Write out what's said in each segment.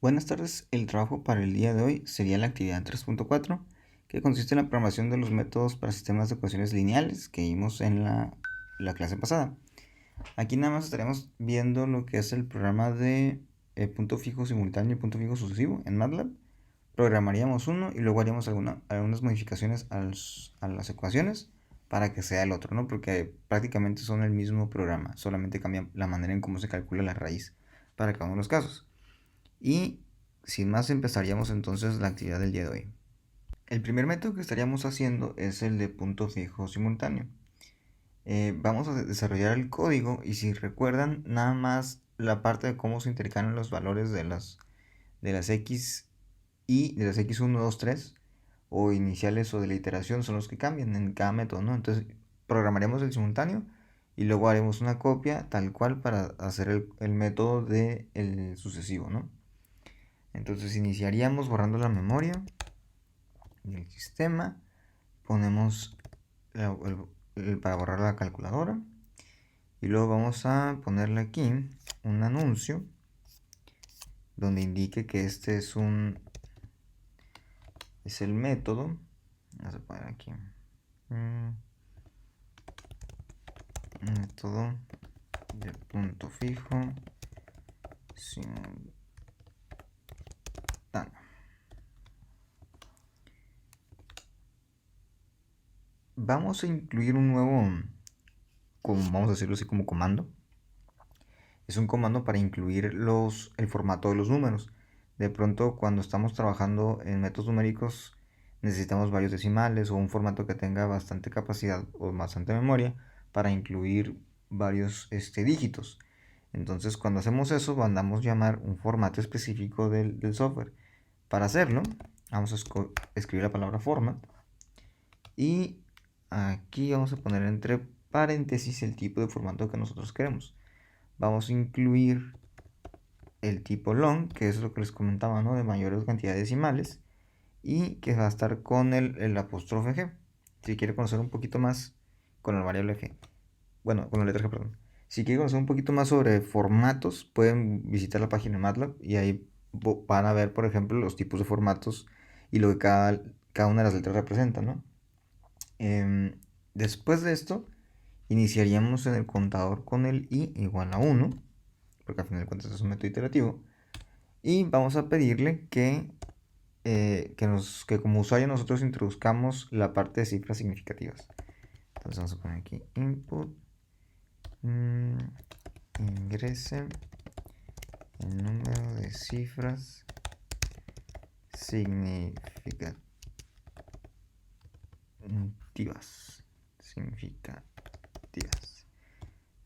Buenas tardes, el trabajo para el día de hoy sería la actividad 3.4, que consiste en la programación de los métodos para sistemas de ecuaciones lineales que vimos en la clase pasada. Aquí nada más estaremos viendo lo que es el programa de punto fijo simultáneo y punto fijo sucesivo en MATLAB. Programaríamos uno y luego haríamos algunas modificaciones a las ecuaciones para que sea el otro, ¿no? Porque prácticamente son el mismo programa, solamente cambia la manera en cómo se calcula la raíz para cada uno de los casos. Y sin más empezaríamos entonces la actividad del día de hoy. El primer método que estaríamos haciendo es el de punto fijo simultáneo. Vamos a desarrollar el código y si recuerdan nada más la parte de cómo se intercambian los valores de las x y de las x1, 2, 3 o iniciales o de la iteración son los que cambian en cada método, ¿no? Entonces programaríamos el simultáneo y luego haremos una copia tal cual para hacer el método del sucesivo, ¿no? Entonces iniciaríamos borrando la memoria del sistema, ponemos para borrar la calculadora y luego vamos a ponerle aquí un anuncio donde indique que este es el método. Vamos a poner aquí método de punto fijo simultáneo. Vamos a incluir un nuevo, vamos a decirlo así, como comando. Es un comando para incluir el formato de los números. De pronto, cuando estamos trabajando en métodos numéricos, necesitamos varios decimales o un formato que tenga bastante capacidad o bastante memoria para incluir varios dígitos. Entonces, cuando hacemos eso, mandamos llamar un formato específico del software. Para hacerlo, vamos a escribir la palabra format y aquí vamos a poner entre paréntesis el tipo de formato que nosotros queremos. Vamos a incluir el tipo long, que es lo que les comentaba, ¿no? De mayores cantidades decimales, y que va a estar con el apóstrofe G. Si quiere conocer un poquito más con la variable G, bueno, con la letra G, perdón. Si quiere conocer un poquito más sobre formatos, pueden visitar la página de MATLAB y ahí van a ver, por ejemplo, los tipos de formatos y lo que cada una de las letras representa, ¿no? Después de esto, iniciaríamos en el contador con el i igual a 1, porque al final de cuentas es un método iterativo, y vamos a pedirle que como usuario nosotros introduzcamos la parte de cifras significativas. Entonces vamos a poner aquí input, ingrese el número de cifras significativas,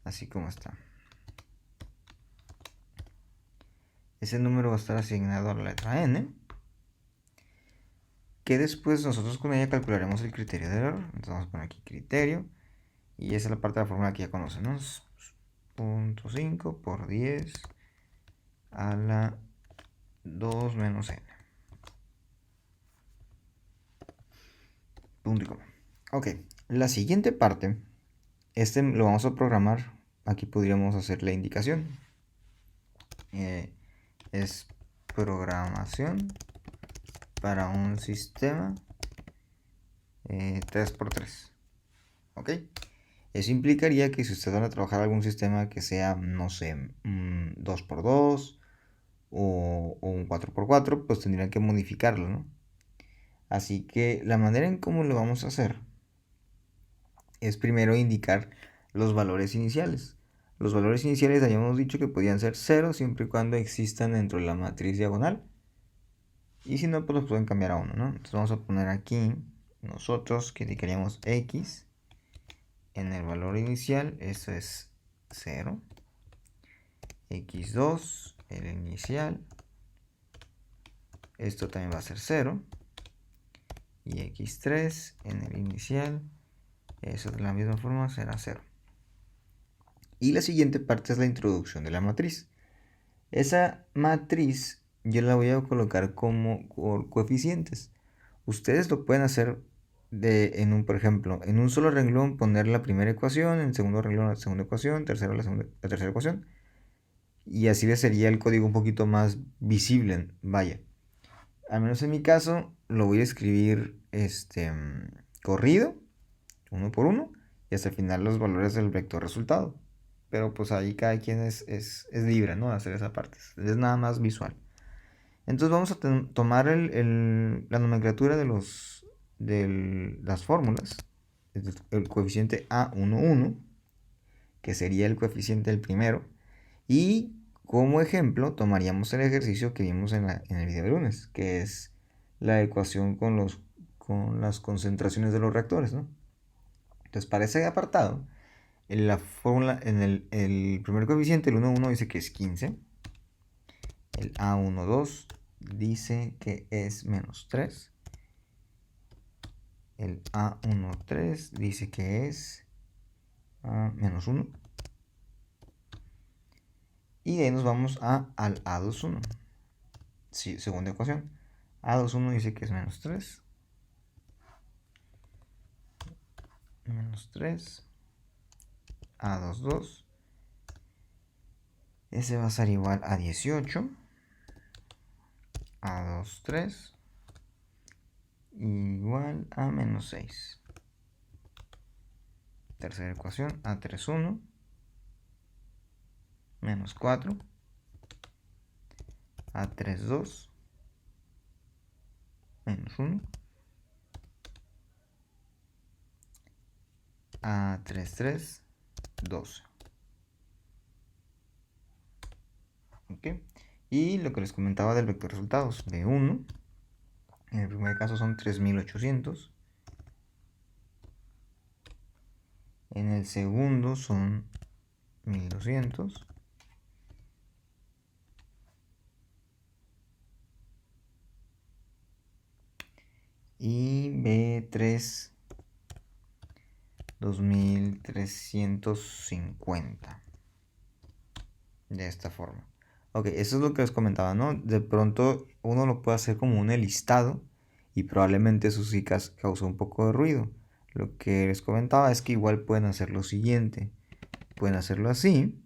así como está. Ese número va a estar asignado a la letra n, que después nosotros con ella calcularemos el criterio de error. Entonces vamos a poner aquí criterio, y esa es la parte de la fórmula que ya conocen, ¿no? 0.5 por 10 a la 2 menos n. Punto y coma. Ok, la siguiente parte, lo vamos a programar. Aquí podríamos hacer la indicación. Es programación para un sistema 3x3. ¿Ok? Eso implicaría que si usted van a trabajar algún sistema que sea, no sé, 2x2 o un 4x4, pues tendrían que modificarlo, ¿no? Así que la manera en cómo lo vamos a hacer es primero indicar los valores iniciales. Los valores iniciales habíamos dicho que podían ser 0 siempre y cuando existan dentro de la matriz diagonal. Y si no, pues los pueden cambiar a 1, ¿no? Entonces vamos a poner aquí nosotros que indicaríamos x en el valor inicial, eso es 0. x2, el inicial, esto también va a ser 0. Y x3 en el inicial, eso de la misma forma será 0. Y la siguiente parte es la introducción de la matriz. Esa matriz yo la voy a colocar como coeficientes. Ustedes lo pueden hacer por ejemplo, en un solo renglón poner la primera ecuación, en el segundo renglón la segunda ecuación, tercero la tercera ecuación. y así le sería el código un poquito más visible, vaya. Al menos en mi caso lo voy a escribir corrido, uno por uno, y hasta el final los valores del vector resultado. Pero pues ahí cada quien es libre, ¿no? De hacer esa parte. Es nada más visual. Entonces vamos a tomar la nomenclatura de las fórmulas. El coeficiente A11, que sería el coeficiente del primero. Y como ejemplo tomaríamos el ejercicio que vimos en el video de lunes, que es la ecuación con las concentraciones de los reactores, ¿no? Entonces para ese apartado, en la fórmula, en el primer coeficiente, el 1,1 dice que es 15. El A12 dice que es menos 3. El A13 dice que es menos 1. Y de ahí nos vamos al A21. Sí, segunda ecuación. A21 dice que es menos 3. Menos 3. A22. Ese va a ser igual a 18. A23. Igual a menos 6. Tercera ecuación. A31. Menos 4. A32. Menos 1. A33. 12. ¿Ok? Y lo que les comentaba del vector resultados. B1. En el primer caso son 3800. En el segundo son 1200. Y B3, 2350. De esta forma. Ok, eso es lo que les comentaba, ¿no? De pronto uno lo puede hacer como un listado y probablemente eso sí causó un poco de ruido. Lo que les comentaba es que igual pueden hacer lo siguiente. Pueden hacerlo así.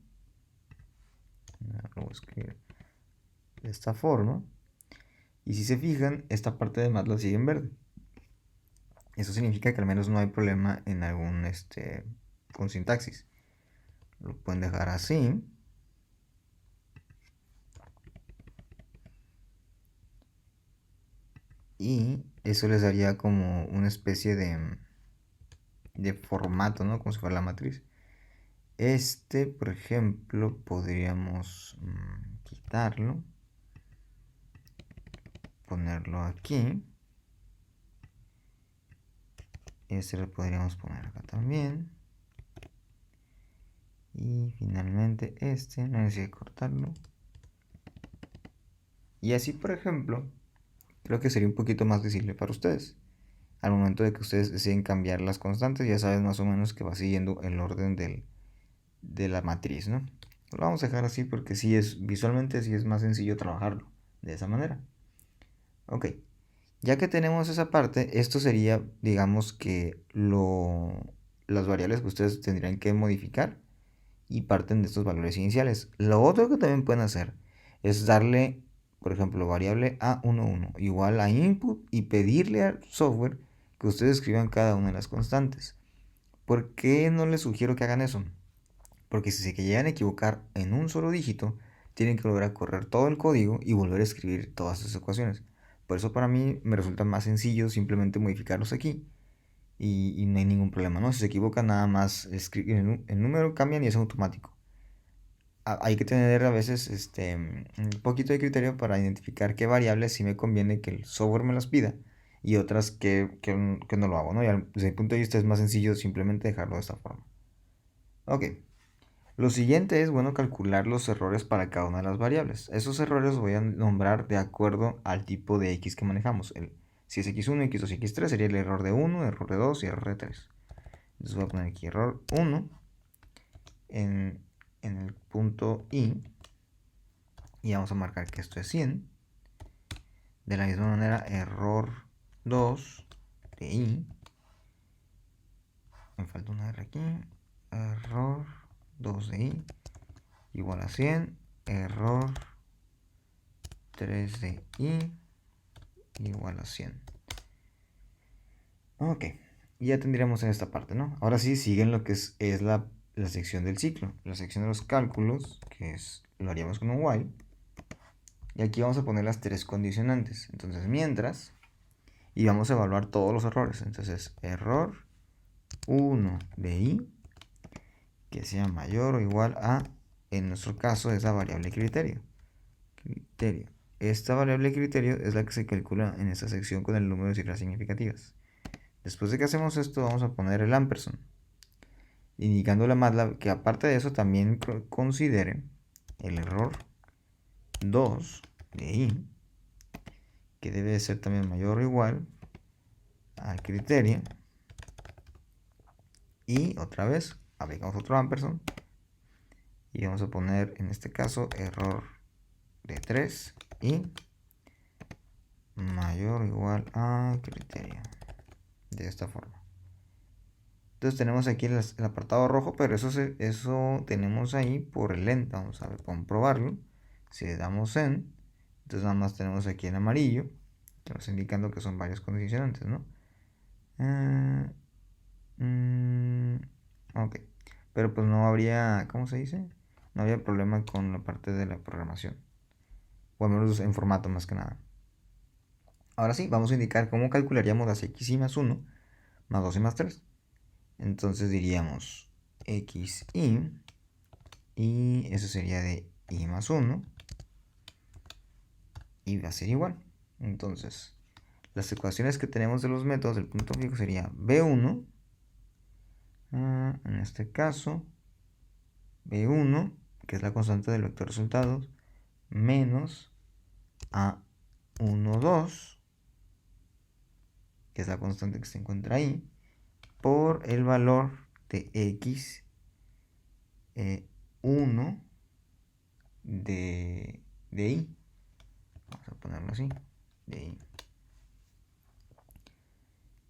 Lo voy a escribir de esta forma. Y si se fijan, esta parte de MATLAB sigue en verde. Eso significa que al menos no hay problema en algún con sintaxis. Lo pueden dejar así. Y eso les daría como una especie de formato, ¿no? Como si fuera la matriz. Por ejemplo, podríamos quitarlo. Ponerlo aquí. Lo podríamos poner acá también. Y finalmente no necesito cortarlo. Y así, por ejemplo, creo que sería un poquito más visible para ustedes. Al momento de que ustedes deciden cambiar las constantes, ya saben más o menos que va siguiendo el orden de la matriz, ¿no? Lo vamos a dejar así porque visualmente sí es más sencillo trabajarlo de esa manera. Ok, ya que tenemos esa parte, esto sería, digamos que las variables que ustedes tendrían que modificar y parten de estos valores iniciales. Lo otro que también pueden hacer es darle, por ejemplo, variable A11 igual a input y pedirle al software que ustedes escriban cada una de las constantes. ¿Por qué no les sugiero que hagan eso? Porque si se llegan a equivocar en un solo dígito, tienen que volver a correr todo el código y volver a escribir todas esas ecuaciones. Por eso para mí me resulta más sencillo simplemente modificarlos aquí y no hay ningún problema, ¿no? Si se equivocan nada más el número cambian y es automático. Hay que tener a veces un poquito de criterio para identificar qué variables sí me conviene que el software me las pida y otras que no lo hago, ¿no? Y desde mi punto de vista es más sencillo simplemente dejarlo de esta forma. Ok. Lo siguiente es, bueno, calcular los errores para cada una de las variables. Esos errores los voy a nombrar de acuerdo al tipo de x que manejamos. Si es x1, x2 y x3 sería el error de 1, error de 2 y error de 3. Entonces voy a poner aquí error 1 en el punto i y vamos a marcar que esto es 100. De la misma manera, error 2 de i. Me falta una r aquí. Error 2 de i igual a 100. error 3 de i igual a 100. Ok, ya tendríamos en esta parte, ¿no? Ahora sí, siguen lo que es la sección del ciclo, la sección de los cálculos, que es, lo haríamos con un while. Y aquí vamos a poner las tres condicionantes. Entonces, mientras, y vamos a evaluar todos los errores. Entonces, error 1 de i, que sea mayor o igual a, en nuestro caso, es la variable criterio. Esta variable criterio es la que se calcula en esta sección con el número de cifras significativas. Después de que hacemos esto, vamos a poner el ampersand, indicando la MATLAB que aparte de eso también considere el error 2 de i, que debe de ser también mayor o igual al criterio. Y otra vez aplicamos otro ampersand y vamos a poner en este caso error de 3 y mayor o igual a criterio, de esta forma. Entonces tenemos aquí el apartado rojo, pero eso tenemos ahí por el lente. Vamos a comprobarlo. Si le damos en, entonces nada más tenemos aquí en amarillo, que nos indicando que son varios condicionantes, ¿no? Ok, pero pues no habría, ¿cómo se dice? No habría problema con la parte de la programación, o al menos en formato más que nada. Ahora sí, vamos a indicar cómo calcularíamos las xy más 1, más 2 y más 3. Entonces diríamos xy, y eso sería de i más 1, y va a ser igual. Entonces, las ecuaciones que tenemos de los métodos del punto fijo sería b1, en este caso, b1, que es la constante del vector resultados, menos a12, que es la constante que se encuentra ahí, por el valor de x 1 de i. Vamos a ponerlo así, de i.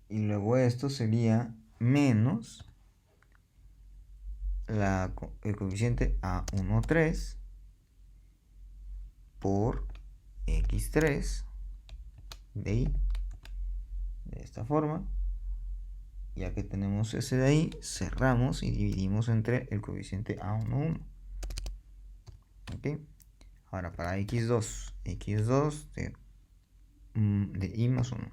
Y luego esto sería menos el coeficiente a13 por x3 de i, de esta forma. Ya que tenemos ese de ahí, cerramos y dividimos entre el coeficiente a11. ¿Ok? Ahora para x2 de i más 1.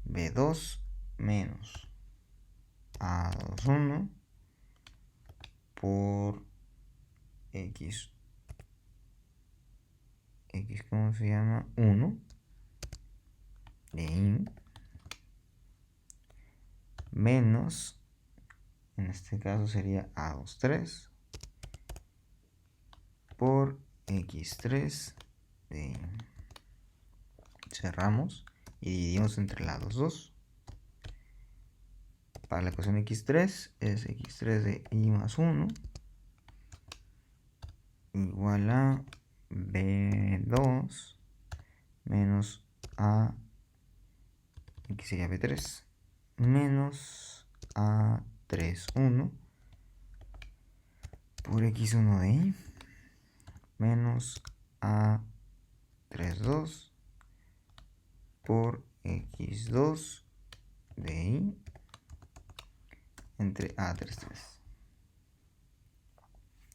b2 menos a21 por x, ¿cómo se llama? 1 de i menos, en este caso sería a23 por x3 de i. Cerramos y dividimos entre lados 2. Para la ecuación x3 es x3 de i más 1 igual a b2 menos a, aquí sería b3, menos a31 por x1 de i menos a32 por x2 de i entre a33.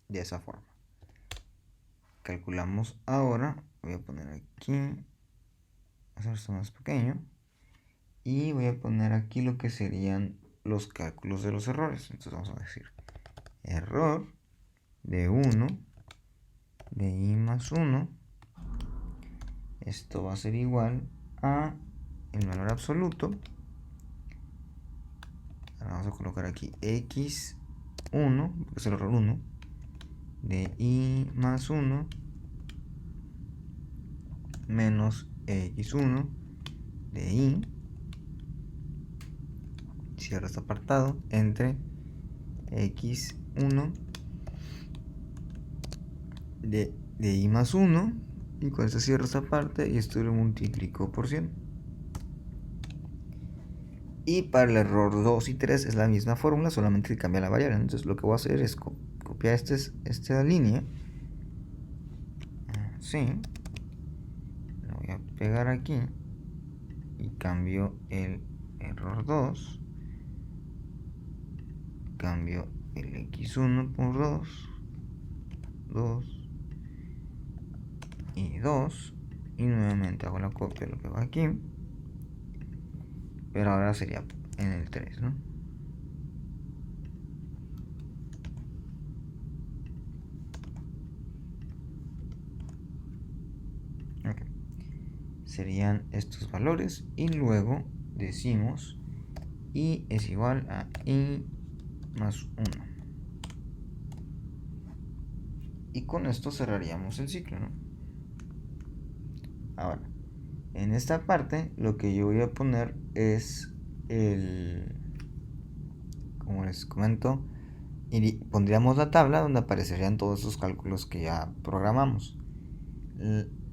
De esa forma. Calculamos ahora, voy a poner aquí, hacer esto más pequeño, y voy a poner aquí lo que serían los cálculos de los errores. Entonces vamos a decir error de 1 de i más 1, esto va a ser igual a el valor absoluto. Ahora vamos a colocar aquí x1, porque es el error 1, de i más 1 menos x1 de i, cierro este apartado, entre x1 de i más 1, y con esto cierro esta parte y esto lo multiplico por 100. Y para el error 2 y 3 es la misma fórmula, solamente que cambia la variable. Entonces lo que voy a hacer es copiar esta línea. Así. Lo voy a pegar aquí. Y cambio el error 2. Cambio el x1 por 2. 2. Y 2. Y nuevamente hago la copia, lo pego aquí. Pero ahora sería en el 3, ¿no? Okay. Serían estos valores y luego decimos y es igual a y más 1. Y con esto cerraríamos el ciclo, ¿no? Ahora, en esta parte lo que yo voy a poner es como les comento, y pondríamos la tabla donde aparecerían todos esos cálculos que ya programamos.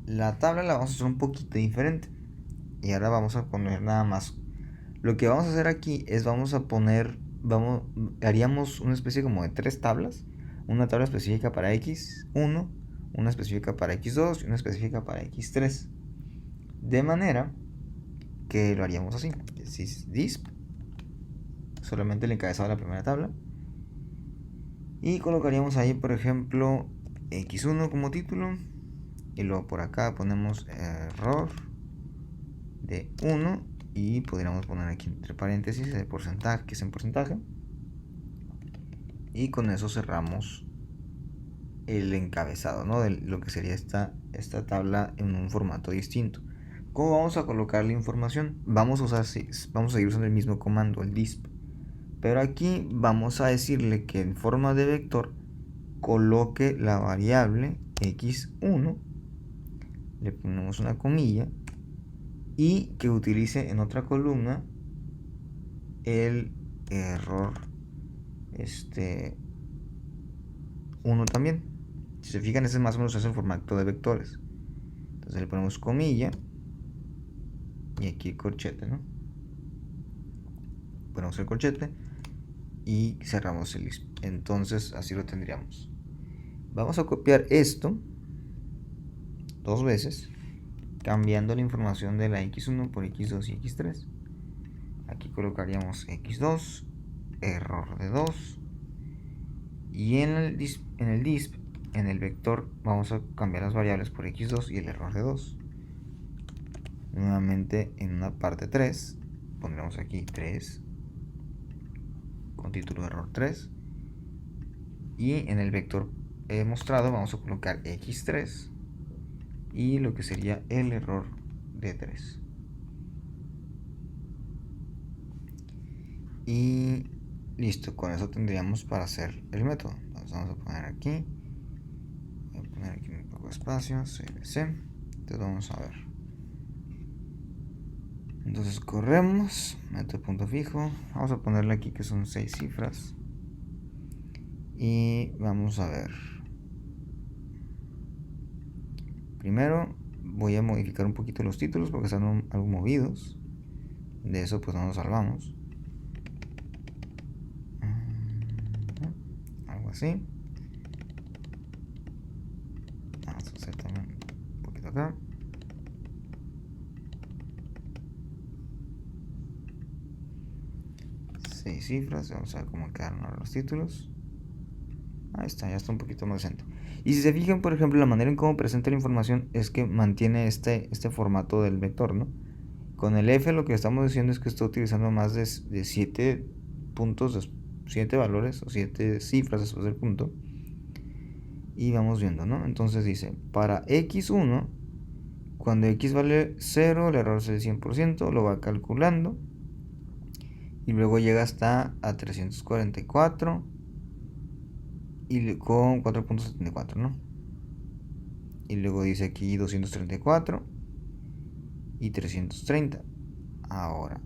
La tabla la vamos a hacer un poquito diferente. Y ahora vamos a poner nada más. Lo que vamos a hacer aquí es haríamos una especie como de 3 tablas. Una tabla específica para x1, una específica para x2 y una específica para x3. De manera que lo haríamos así. Disp, solamente el encabezado de la primera tabla. Y colocaríamos ahí, por ejemplo, x1 como título. Y luego por acá ponemos error de 1. Y podríamos poner aquí entre paréntesis el porcentaje, que es en porcentaje. Y con eso cerramos el encabezado, ¿no? De lo que sería esta tabla en un formato distinto. ¿Cómo vamos a colocar la información? Vamos a seguir usando el mismo comando, el disp. Pero aquí vamos a decirle que en forma de vector coloque la variable x1, le ponemos una comilla y que utilice en otra columna el error 1 también. Si se fijan, ese más o menos es el formato de vectores. Entonces le ponemos comilla y aquí corchete, ¿no? Ponemos el corchete y cerramos el list. Entonces así lo tendríamos. Vamos a copiar esto 2 veces, cambiando la información de la x1 por x2 y x3. Aquí colocaríamos x2, error de 2, y en el disp, en el vector, vamos a cambiar las variables por x2 y el error de 2. Nuevamente en una parte 3 pondremos aquí 3 con título error 3, y en el vector mostrado vamos a colocar x3 y lo que sería el error de 3. Y listo, con eso tendríamos para hacer el método. Entonces vamos a poner aquí, voy a poner aquí un poco de espacio, cbc. Entonces vamos a ver. Entonces corremos, método punto fijo, vamos a ponerle aquí que son 6 cifras. Y vamos a ver. Primero voy a modificar un poquito los títulos porque están algo movidos. De eso pues no nos salvamos. Algo así. Vamos a hacer también un poquito acá. Seis cifras. Vamos a ver cómo quedaron ahora los títulos. Ahí está, ya está un poquito más decente. Y si se fijan, por ejemplo, la manera en cómo presenta la información es que mantiene este formato del vector, ¿no? Con el F lo que estamos diciendo es que está utilizando más de 7 puntos, 7 valores o 7 cifras después del punto. Y vamos viendo, ¿no? Entonces dice, para x1, cuando x vale 0, el error es el 100%, lo va calculando. Y luego llega hasta a 344 y con 4.74, ¿no? Y luego dice aquí 234 y 330. Ahora,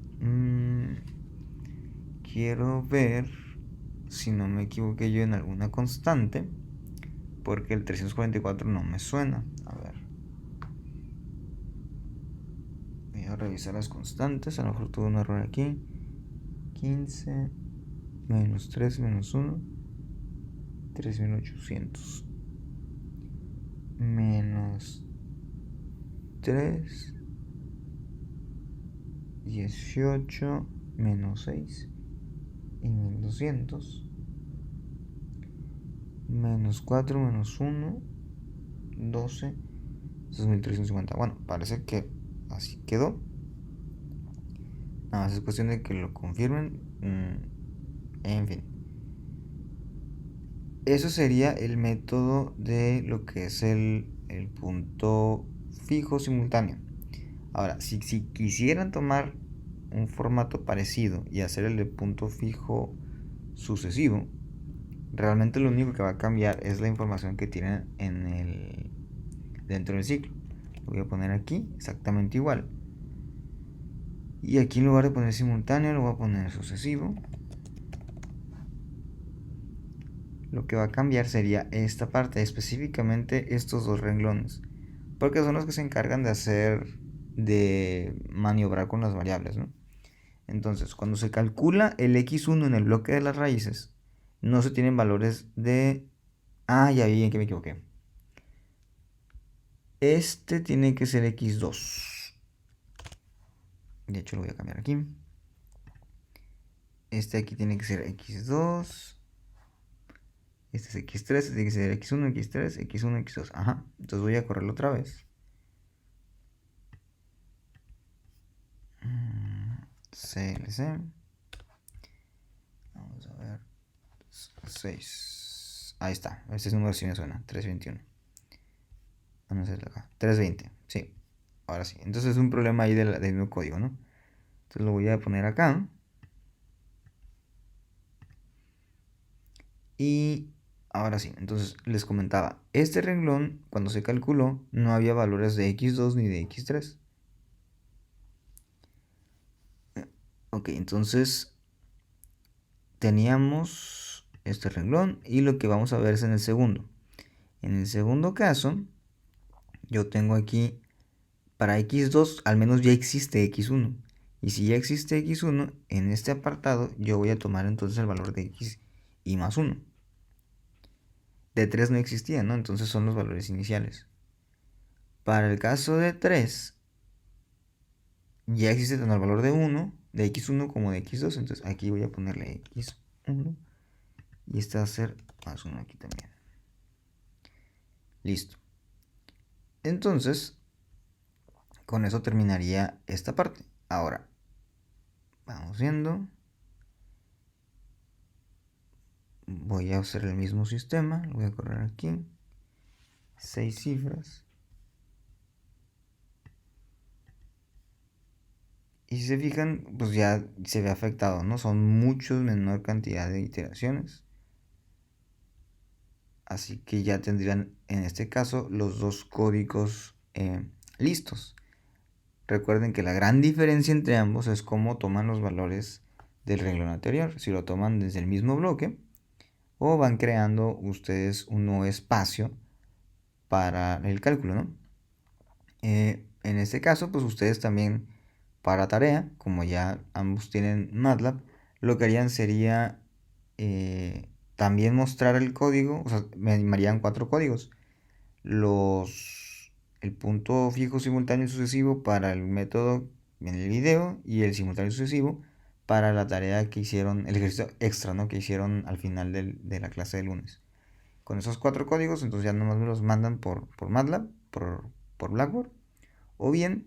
quiero ver si no me equivoqué yo en alguna constante, porque el 344 no me suena. A ver, voy a revisar las constantes. A lo mejor tuve un error aquí. 15 menos 3 menos 1, 3.800 menos 3, 18 menos 6 y 1.200 menos 4 menos 1, 12, 2.350. Bueno, parece que así quedó. Nada más es cuestión de que lo confirmen. En fin, eso sería el método de lo que es el punto fijo simultáneo. Ahora, si quisieran tomar un formato parecido y hacer el de punto fijo sucesivo, realmente lo único que va a cambiar es la información que tienen dentro del ciclo. Lo voy a poner aquí exactamente igual. Y aquí en lugar de poner simultáneo, lo voy a poner sucesivo. Lo que va a cambiar sería esta parte, específicamente estos dos renglones, porque son los que se encargan de maniobrar con las variables, ¿no? Entonces, cuando se calcula el x1 en el bloque de las raíces, no se tienen valores de... ya vi en que me equivoqué. Este tiene que ser x2. De hecho, lo voy a cambiar aquí. Este aquí tiene que ser x2. Este es x3, este tiene que ser x1, x3, x1, x2. Ajá. Entonces voy a correrlo otra vez. CLC. Vamos a ver. 6. Ahí está. Este es número sí me suena. 321. No sé acá. 320. Sí. Ahora sí. Entonces es un problema ahí del mismo código, ¿no? Entonces lo voy a poner acá. Y ahora sí. Entonces les comentaba. Este renglón, cuando se calculó, no había valores de x2 ni de x3. Ok, entonces teníamos este renglón y lo que vamos a ver es en el segundo. En el segundo caso, yo tengo aquí, para x2 al menos ya existe x1. Y si ya existe x1, en este apartado yo voy a tomar entonces el valor de x y más 1. De 3 no existía, ¿no? Entonces son los valores iniciales. Para el caso de 3, ya existe tanto el valor de 1, de x1 como de x2. Entonces aquí voy a ponerle x1 y este va a ser más 1 aquí también. Listo. Entonces, con eso terminaría esta parte. Ahora, vamos viendo. Voy a hacer el mismo sistema. Lo voy a correr aquí. 6 cifras. Y si se fijan, pues ya se ve afectado, ¿no? Son muchos menor cantidad de iteraciones. Así que ya tendrían, en este caso, los dos códigos listos. Recuerden que la gran diferencia entre ambos es cómo toman los valores del renglón anterior. Si lo toman desde el mismo bloque o van creando ustedes un nuevo espacio para el cálculo, ¿no? En este caso, pues ustedes también para tarea, como ya ambos tienen MATLAB, lo que harían sería también mostrar el código, o sea, me animarían 4 códigos. El punto fijo simultáneo y sucesivo para el método en el video y el simultáneo y sucesivo para la tarea que hicieron, el ejercicio extra, ¿no? Que hicieron al final de la clase de lunes. Con esos 4 códigos, entonces ya nomás me los mandan por MATLAB, por Blackboard, o bien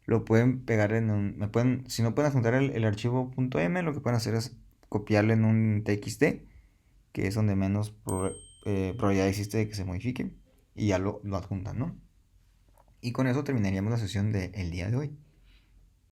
lo pueden pegar si no pueden juntar el archivo .m, lo que pueden hacer es copiarlo en un txt, que es donde menos probabilidad existe de que se modifique, y ya lo adjuntan, ¿no? Y con eso terminaríamos la sesión del día de hoy.